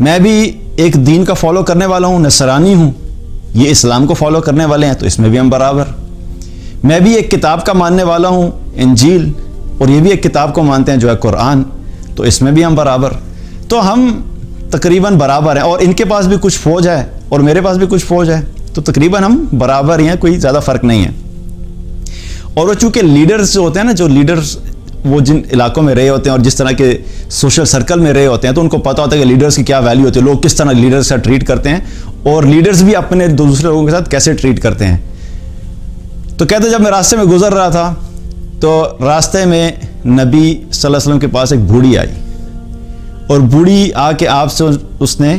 میں بھی ایک دین کا فالو کرنے والا ہوں، نصرانی ہوں، یہ اسلام کو فالو کرنے والے ہیں، تو اس میں بھی ہم برابر۔ میں بھی ایک کتاب کا ماننے والا ہوں، انجیل، اور یہ بھی ایک کتاب کو مانتے ہیں جو ہے قرآن، تو اس میں بھی ہم برابر۔ تو ہم تقریباً برابر ہیں، اور ان کے پاس بھی کچھ فوج ہے اور میرے پاس بھی کچھ فوج ہے، تو تقریباً ہم برابر ہی ہیں، کوئی زیادہ فرق نہیں ہے۔ اور وہ چونکہ لیڈرز جو ہوتے ہیں نا، جو لیڈرز وہ جن علاقوں میں رہے ہوتے ہیں اور جس طرح کے سوشل سرکل میں رہے ہوتے ہیں، تو ان کو پتہ ہوتا ہے کہ لیڈرز کی کیا ویلیو ہوتی ہے، لوگ کس طرح لیڈرز سے ٹریٹ کرتے ہیں، اور لیڈرز بھی اپنے دوسرے لوگوں کے ساتھ کیسے ٹریٹ کرتے ہیں۔ تو کہتے جب میں راستے میں گزر رہا تھا تو راستے میں نبی صلی اللہ علیہ وسلم کے پاس ایک بوڑھی آئی، اور بوڑھی آ کے آپ سے اس نے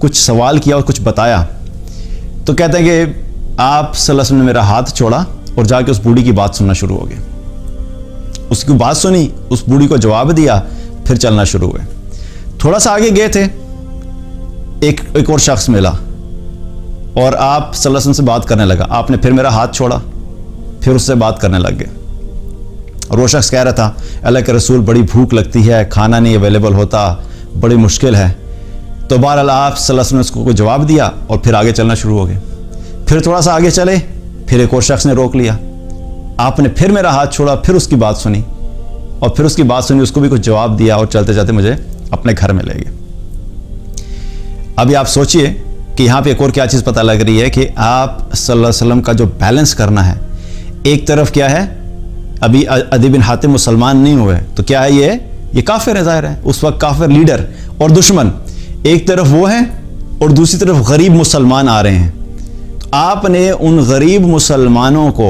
کچھ سوال کیا اور کچھ بتایا۔ تو کہتے ہیں کہ آپ صلی اللہ علیہ وسلم نے میرا ہاتھ چھوڑا اور جا کے اس بوڑھی کی بات سننا شروع ہو گئے۔ اس کی بات سنی، اس بوڑھی کو جواب دیا، پھر چلنا شروع ہوئے۔ تھوڑا سا آگے گئے تھے، ایک اور شخص ملا اور آپ صلی اللہ علیہ وسلم سے بات کرنے لگا۔ آپ نے پھر میرا ہاتھ چھوڑا، پھر اس سے بات کرنے لگ گئے، اور وہ شخص کہہ رہا تھا اللہ کے رسول بڑی بھوک لگتی ہے، کھانا نہیں اویلیبل ہوتا، بڑی مشکل ہے۔ تو بہرحال آپ صلی اللہ علیہ وسلم نے اس کو جواب دیا اور پھر آگے چلنا شروع ہو گئے۔ پھر تھوڑا سا آگے چلے، پھر ایک اور شخص نے روک لیا، آپ نے پھر میرا ہاتھ چھوڑا، پھر اس کی بات سنی، اور پھر اس کی بات سنی، اس کو بھی کچھ جواب دیا، اور چلتے چلتے مجھے اپنے گھر میں لے گئے۔ ابھی آپ سوچئے کہ یہاں پہ ایک اور کیا چیز پتہ لگ رہی ہے کہ آپ صلی اللہ علیہ وسلم کا جو بیلنس کرنا ہے، ایک طرف کیا ہے، ابھی عدی بن حاتم مسلمان نہیں ہوئے تو کیا ہے، یہ کافر ہے، ظاہر ہے اس وقت کافر لیڈر اور دشمن ایک طرف وہ ہیں، اور دوسری طرف غریب مسلمان آ رہے ہیں۔ تو آپ نے ان غریب مسلمانوں کو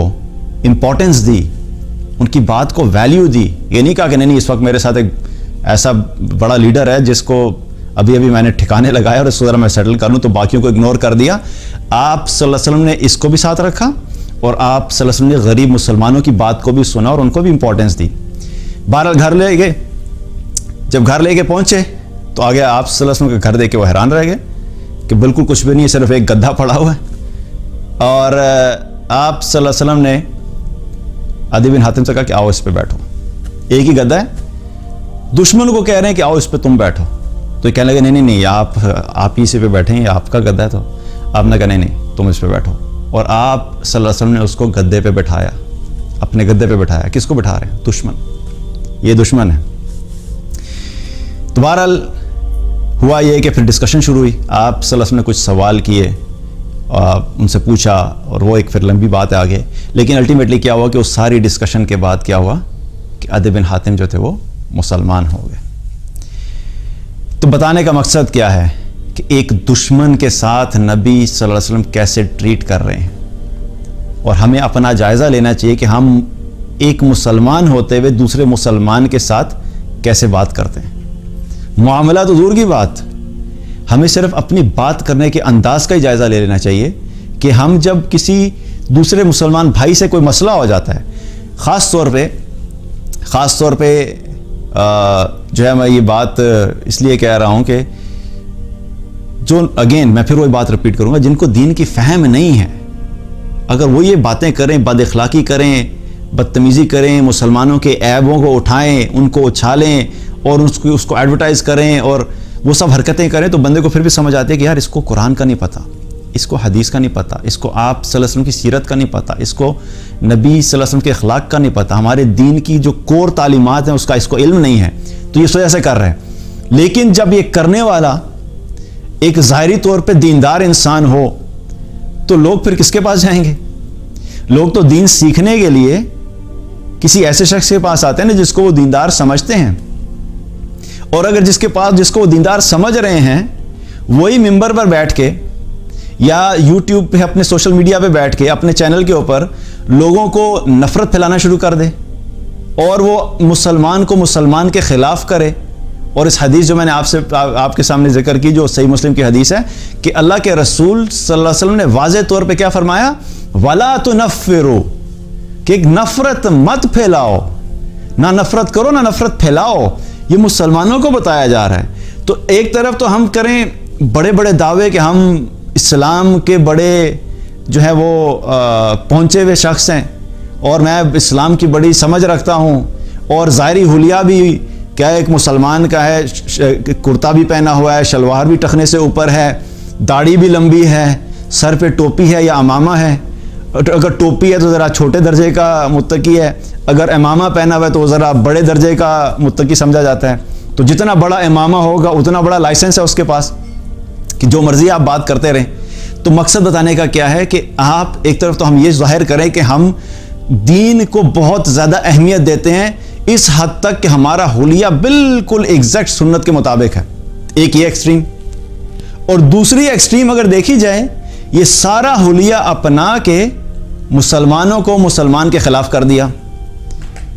امپورٹنس دی، ان کی بات کو ویلیو دی۔ یہ نہیں کہا کہ نہیں اس وقت میرے ساتھ ایک ایسا بڑا لیڈر ہے جس کو ابھی میں نے ٹھکانے لگایا اور اس کو ذرا میں سیٹل کر لوں، تو باقیوں کو اگنور کر دیا۔ آپ صلی اللہ علیہ وسلم نے اس کو بھی ساتھ رکھا، اور آپ صلی اللہ علیہ وسلم نے غریب مسلمانوں کی بات کو بھی سنا اور ان کو بھی امپورٹنس دی۔ بہرحال گھر لے گئے، جب گھر لے کے پہنچے تو آگے آپ صلی اللہ علیہ وسلم کا گھر دیکھ کے وہ حیران رہ گئے کہ بالکل کچھ بھی نہیں ہے، صرف ایک گدھا پڑا ہوا ہے۔ اور آپ صلی اللہ علیہ وسلم نے عدی بن حاتم سے کہا کہ آؤ اس پہ بیٹھو، ایک ہی گدھا ہے، دشمن کو کہہ رہے ہیں کہ آؤ اس پہ تم بیٹھو، تو یہ کہنے لگے نہیں آپ اسی پہ بیٹھیں، یہ آپ کا گدھا ہے۔ تو آپ نے کہا نہیں تم اس پہ بیٹھو، اور آپ صلی اللہ علیہ وسلم نے اس کو گدھے پہ بٹھایا، اپنے گدھے پہ بٹھایا۔ کس کو بٹھا رہے ہیں؟ دشمن، یہ دشمن ہے۔ تو بہرحال ہوا یہ کہ پھر ڈسکشن شروع ہوئی، آپ صلی اللہ علیہ وسلم نے کچھ سوال کیے، ان سے پوچھا، اور وہ ایک پھر لمبی بات ہے آگے، لیکن الٹیمیٹلی کیا ہوا کہ اس ساری ڈسکشن کے بعد کیا ہوا کہ عدی بن حاتم جو تھے وہ مسلمان ہو گئے۔ تو بتانے کا مقصد کیا ہے کہ ایک دشمن کے ساتھ نبی صلی اللہ علیہ وسلم کیسے ٹریٹ کر رہے ہیں، اور ہمیں اپنا جائزہ لینا چاہیے کہ ہم ایک مسلمان ہوتے ہوئے دوسرے مسلمان کے ساتھ کیسے بات کرتے ہیں۔ معاملہ تو دور کی بات، ہمیں صرف اپنی بات کرنے کے انداز کا ہی جائزہ لے لینا چاہیے کہ ہم جب کسی دوسرے مسلمان بھائی سے کوئی مسئلہ ہو جاتا ہے، خاص طور پہ جو ہے میں یہ بات اس لیے کہہ رہا ہوں کہ جو میں پھر وہی بات رپیٹ کروں گا، جن کو دین کی فہم نہیں ہے، اگر وہ یہ باتیں کریں، بد اخلاقی کریں، بدتمیزی کریں، مسلمانوں کے عیبوں کو اٹھائیں، ان کو اچھالیں اور اس کو ایڈورٹائز کریں اور وہ سب حرکتیں کریں، تو بندے کو پھر بھی سمجھ آتی ہے کہ یار اس کو قرآن کا نہیں پتہ، اس کو حدیث کا نہیں پتہ، اس کو آپ صلی اللہ علیہ وسلم کی سیرت کا نہیں پتہ، اس کو نبی صلی اللہ علیہ وسلم کے اخلاق کا نہیں پتہ، ہمارے دین کی جو کور تعلیمات ہیں اس کو علم نہیں ہے، تو یہ سوچ ایسے کر رہے ہیں۔ لیکن جب یہ کرنے والا ایک ظاہری طور پہ دیندار انسان ہو تو لوگ پھر کس کے پاس جائیں گے؟ لوگ تو دین سیکھنے کے لیے کسی ایسے شخص کے پاس آتے ہیں نا جس کو وہ دیندار سمجھتے ہیں، اور اگر جس کو وہ دیندار سمجھ رہے ہیں وہی ممبر پر بیٹھ کے یا یوٹیوب پہ اپنے سوشل میڈیا پہ بیٹھ کے اپنے چینل کے اوپر لوگوں کو نفرت پھیلانا شروع کر دے اور وہ مسلمان کو مسلمان کے خلاف کرے، اور اس حدیث جو میں نے آپ کے سامنے ذکر کی جو صحیح مسلم کی حدیث ہے کہ اللہ کے رسول صلی اللہ علیہ وسلم نے واضح طور پہ کیا فرمایا، وَلَا تُنَفِّرُوا، کہ ایک نفرت مت پھیلاؤ، نہ نفرت کرو نہ نفرت پھیلاؤ، یہ مسلمانوں کو بتایا جا رہا ہے۔ تو ایک طرف تو ہم کریں بڑے بڑے دعوے کہ ہم اسلام کے بڑے جو ہے وہ پہنچے ہوئے شخص ہیں اور میں اسلام کی بڑی سمجھ رکھتا ہوں اور ظاہری حلیہ بھی کیا ایک مسلمان کا ہے کرتا بھی پہنا ہوا ہے, شلوار بھی ٹخنے سے اوپر ہے, داڑھی بھی لمبی ہے, سر پہ ٹوپی ہے یا امامہ ہے. اگر ٹوپی ہے تو ذرا چھوٹے درجے کا متقی ہے, اگر امامہ پہنا ہوا ہے تو ذرا بڑے درجے کا متقی سمجھا جاتا ہے. تو جتنا بڑا امامہ ہوگا اتنا بڑا لائسنس ہے اس کے پاس کہ جو مرضی آپ بات کرتے رہیں. تو مقصد بتانے کا کیا ہے کہ آپ ایک طرف تو ہم یہ ظاہر کریں کہ ہم دین کو بہت زیادہ اہمیت دیتے ہیں, اس حد تک کہ ہمارا حلیہ بالکل ایگزیکٹ سنت کے مطابق ہے. ایک یہ ایکسٹریم. اور دوسری ایکسٹریم اگر دیکھی جائے, یہ سارا حلیہ اپنا کے مسلمانوں کو مسلمان کے خلاف کر دیا.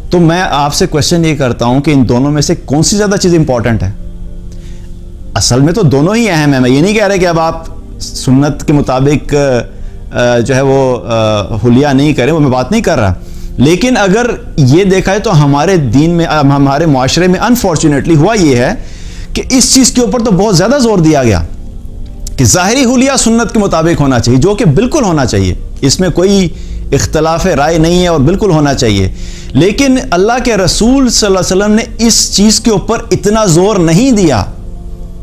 تو میں آپ سے کوشچن یہ کرتا ہوں کہ ان دونوں میں سے کون سی زیادہ چیز امپورٹنٹ ہے؟ اصل میں تو دونوں ہی اہم ہیں. میں یہ نہیں کہہ رہا کہ اب آپ سنت کے مطابق جو ہے وہ حلیہ نہیں کریں, وہ میں بات نہیں کر رہا. لیکن اگر یہ دیکھا ہے تو ہمارے دین میں, ہمارے معاشرے میں انفارچونیٹلی ہوا یہ ہے کہ اس چیز کے اوپر تو بہت زیادہ زور دیا گیا کہ ظاہری حلیہ سنت کے مطابق ہونا چاہیے, جو کہ بالکل ہونا چاہیے, اس میں کوئی اختلاف رائے نہیں ہے اور بالکل ہونا چاہیے. لیکن اللہ کے رسول صلی اللہ علیہ وسلم نے اس چیز کے اوپر اتنا زور نہیں دیا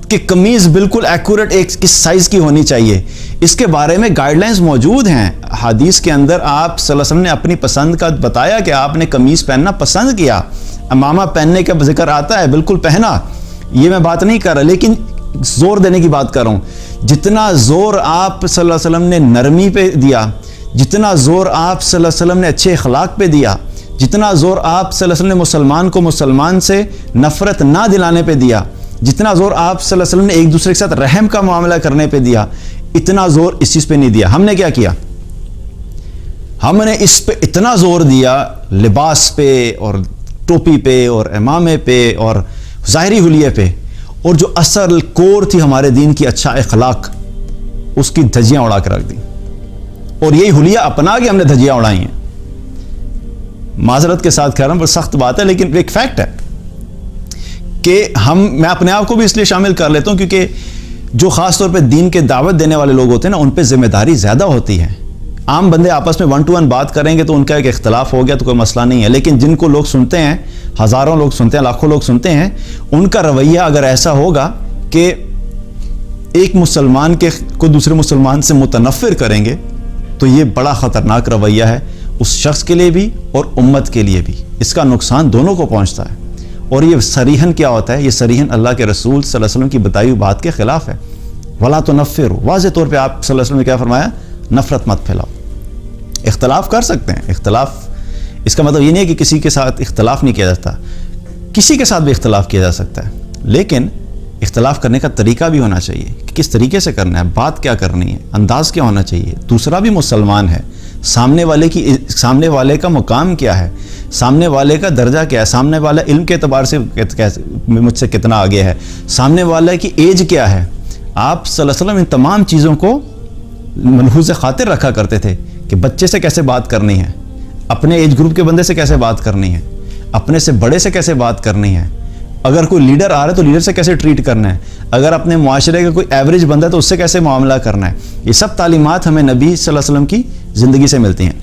کہ قمیض بالکل ایکوریٹ ایک کس سائز کی ہونی چاہیے. اس کے بارے میں گائیڈ لائنز موجود ہیں حدیث کے اندر. آپ صلی اللہ علیہ وسلم نے اپنی پسند کا بتایا کہ آپ نے قمیض پہننا پسند کیا, امامہ پہننے کا ذکر آتا ہے, بالکل پہنا, یہ میں بات نہیں کر رہا, لیکن زور دینے کی بات کر رہا ہوں. جتنا زور آپ صلی اللہ علیہ وسلم نے نرمی پہ دیا, جتنا زور آپ صلی اللہ علیہ وسلم نے اچھے اخلاق پہ دیا, جتنا زور آپ صلی اللہ علیہ وسلم نے مسلمان کو مسلمان سے نفرت نہ دلانے پہ دیا, جتنا زور آپ صلی اللہ علیہ وسلم نے ایک دوسرے کے ساتھ رحم کا معاملہ کرنے پہ دیا, اتنا زور اس چیز پہ نہیں دیا. ہم نے کیا کیا؟ ہم نے اس پہ اتنا زور دیا لباس پہ اور ٹوپی پہ اور امامے پہ اور ظاہری حلیے پہ, اور جو اصل کور تھی ہمارے دین کی اچھا اخلاق, اس کی دھجیاں اڑا کے رکھ دی. اور یہی حلیہ اپنا کے ہم نے دھجیاں اڑائی ہیں. معذرت کے ساتھ کہہ رہا ہوں, پر سخت بات ہے لیکن ایک فیکٹ ہے کہ میں اپنے آپ کو بھی اس لیے شامل کر لیتا ہوں کیونکہ جو خاص طور پہ دین کے دعوت دینے والے لوگ ہوتے ہیں نا, ان پہ ذمہ داری زیادہ ہوتی ہے. عام بندے آپس میں 1 to 1 بات کریں گے تو ان کا ایک اختلاف ہو گیا تو کوئی مسئلہ نہیں ہے, لیکن جن کو لوگ سنتے ہیں, ہزاروں لوگ سنتے ہیں, لاکھوں لوگ سنتے ہیں, ان کا رویہ اگر ایسا ہوگا کہ ایک مسلمان کو دوسرے مسلمان سے متنفر کریں گے تو یہ بڑا خطرناک رویہ ہے, اس شخص کے لیے بھی اور امت کے لیے بھی. اس کا نقصان دونوں کو پہنچتا ہے. اور یہ صریحاً کیا ہوتا ہے؟ یہ صریحاً اللہ کے رسول صلی اللہ علیہ وسلم کی بتائی ہوئی بات کے خلاف ہے. وَلَا تُنَفِّرُوا, واضح طور پہ آپ صلی اللہ علیہ وسلم نے کیا فرمایا؟ نفرت مت پھیلاؤ. اختلاف کر سکتے ہیں, اختلاف اس کا مطلب یہ نہیں ہے کہ کسی کے ساتھ اختلاف نہیں کیا جاتا, کسی کے ساتھ بھی اختلاف کیا جا سکتا ہے, لیکن اختلاف کرنے کا طریقہ بھی ہونا چاہیے کہ کس طریقے سے کرنا ہے, بات کیا کرنی ہے, انداز کیا ہونا چاہیے. دوسرا بھی مسلمان ہے, سامنے والے کا مقام کیا ہے, سامنے والے کا درجہ کیا ہے, سامنے والا علم کے اعتبار سے مجھ سے کتنا آگے ہے, سامنے والے کی ایج کیا ہے. آپ صلی اللہ علیہ وسلم ان تمام چیزوں کو ملحوظ خاطر رکھا کرتے تھے کہ بچے سے کیسے بات کرنی ہے, اپنے ایج گروپ کے بندے سے کیسے بات کرنی ہے, اپنے سے بڑے سے کیسے بات کرنی ہے, اگر کوئی لیڈر آ رہا ہے تو لیڈر سے کیسے ٹریٹ کرنا ہے, اگر اپنے معاشرے کا کوئی ایوریج بندہ ہے تو اس سے کیسے معاملہ کرنا ہے. یہ سب تعلیمات ہمیں نبی صلی اللہ علیہ وسلم کی زندگی سے ملتی ہیں.